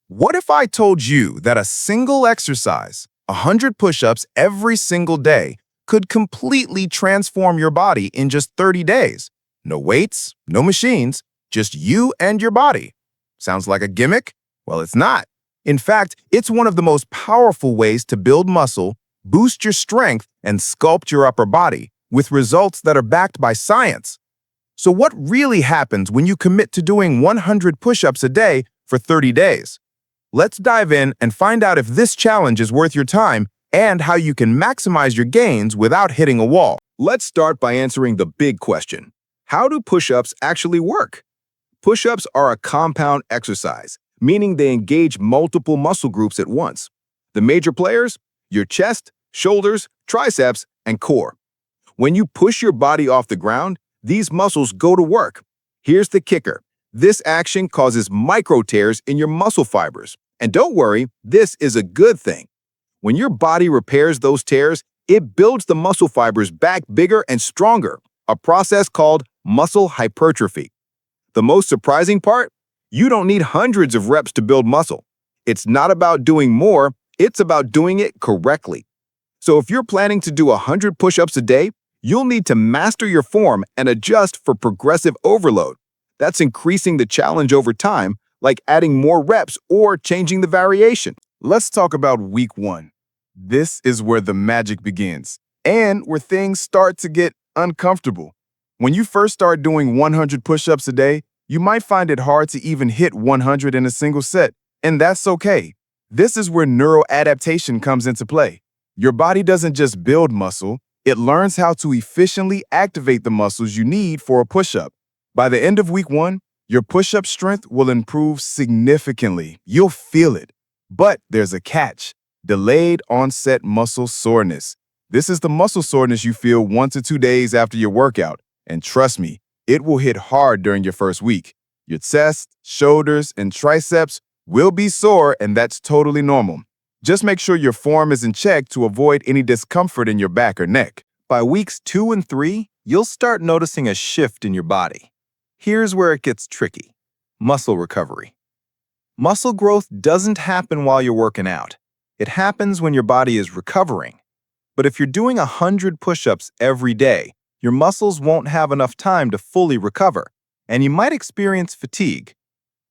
What if I told you that a single exercise, 100 push-ups every single day, could completely transform your body in just 30 days? No weights, no machines, just you and your body. Sounds like a gimmick? Well, it's not. In fact, it's one of the most powerful ways to build muscle, boost your strength, and sculpt your upper body, with results that are backed by science. So what really happens when you commit to doing 100 push-ups a day for 30 days? Let's dive in and find out if this challenge is worth your time and how you can maximize your gains without hitting a wall. Let's start by answering the big question. How do push-ups actually work? Push-ups are a compound exercise, meaning they engage multiple muscle groups at once. The major players? Your chest, shoulders, triceps, and core. When you push your body off the ground, these muscles go to work. Here's the kicker. This action causes micro tears in your muscle fibers. And don't worry, this is a good thing. When your body repairs those tears, it builds the muscle fibers back bigger and stronger, a process called muscle hypertrophy. The most surprising part? You don't need hundreds of reps to build muscle. It's not about doing more, it's about doing it correctly. So if you're planning to do 100 push-ups a day, you'll need to master your form and adjust for progressive overload. That's increasing the challenge over time, like adding more reps or changing the variation. Let's talk about week 1. This is where the magic begins and where things start to get uncomfortable. When you first start doing 100 push-ups a day, you might find it hard to even hit 100 in a single set, and that's okay. This is where neuroadaptation comes into play. Your body doesn't just build muscle, it learns how to efficiently activate the muscles you need for a push-up. By the end of week 1, your push-up strength will improve significantly. You'll feel it. But there's a catch: delayed onset muscle soreness. This is the muscle soreness you feel 1 to 2 days after your workout. And trust me, it will hit hard during your first week. Your chest, shoulders, and triceps will be sore, and that's totally normal. Just make sure your form is in check to avoid any discomfort in your back or neck. By weeks 2 and 3, you'll start noticing a shift in your body. Here's where it gets tricky: muscle recovery. Muscle growth doesn't happen while you're working out. It happens when your body is recovering. But if you're doing 100 push-ups every day, your muscles won't have enough time to fully recover, and you might experience fatigue.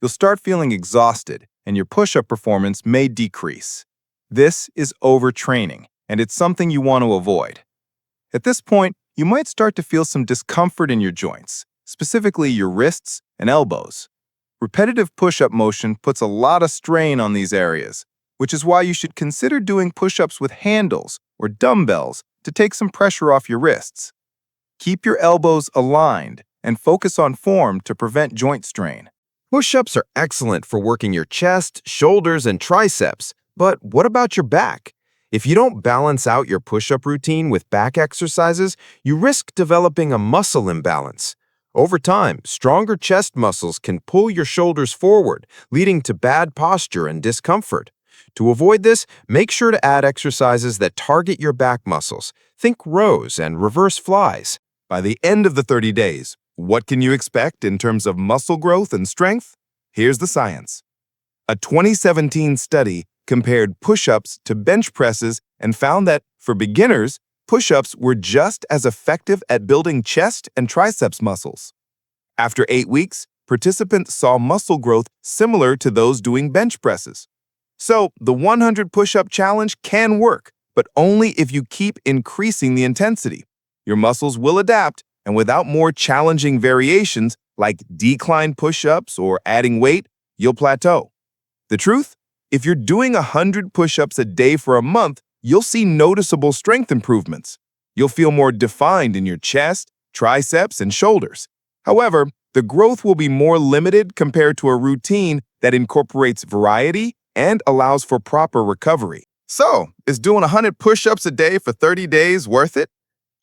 You'll start feeling exhausted, and your push-up performance may decrease. This is overtraining, and it's something you want to avoid. At this point, you might start to feel some discomfort in your joints, specifically your wrists and elbows. Repetitive push-up motion puts a lot of strain on these areas, which is why you should consider doing push-ups with handles or dumbbells to take some pressure off your wrists. Keep your elbows aligned and focus on form to prevent joint strain. Push-ups are excellent for working your chest, shoulders, and triceps, but what about your back? If you don't balance out your push-up routine with back exercises, you risk developing a muscle imbalance. Over time, stronger chest muscles can pull your shoulders forward, leading to bad posture and discomfort. To avoid this, make sure to add exercises that target your back muscles. Think rows and reverse flies. By the end of the 30 days, what can you expect in terms of muscle growth and strength? Here's the science. A 2017 study compared push-ups to bench presses and found that, for beginners, push-ups were just as effective at building chest and triceps muscles. After 8 weeks, participants saw muscle growth similar to those doing bench presses. So, the 100 push-up challenge can work, but only if you keep increasing the intensity. Your muscles will adapt, and without more challenging variations like decline push-ups or adding weight, you'll plateau. The truth? If you're doing 100 push-ups a day for a month, you'll see noticeable strength improvements. You'll feel more defined in your chest, triceps, and shoulders. However, the growth will be more limited compared to a routine that incorporates variety and allows for proper recovery. So, is doing 100 push-ups a day for 30 days worth it?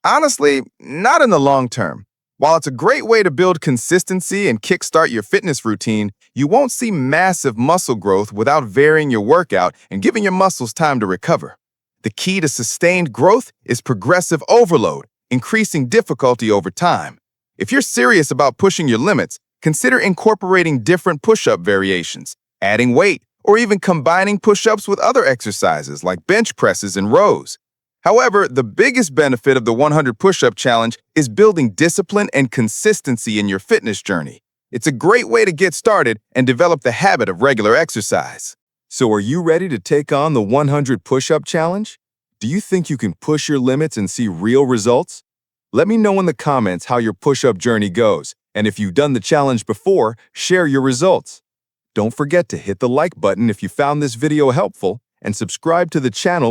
Honestly, not in the long term. While it's a great way to build consistency and kickstart your fitness routine, you won't see massive muscle growth without varying your workout and giving your muscles time to recover. The key to sustained growth is progressive overload, increasing difficulty over time. If you're serious about pushing your limits, consider incorporating different push-up variations, adding weight, or even combining push-ups with other exercises like bench presses and rows. However, the biggest benefit of the 100 push-up challenge is building discipline and consistency in your fitness journey. It's a great way to get started and develop the habit of regular exercise. So are you ready to take on the 100 push-up challenge? Do you think you can push your limits and see real results? Let me know in the comments how your push-up journey goes, and if you've done the challenge before, share your results. Don't forget to hit the like button if you found this video helpful and subscribe to the channel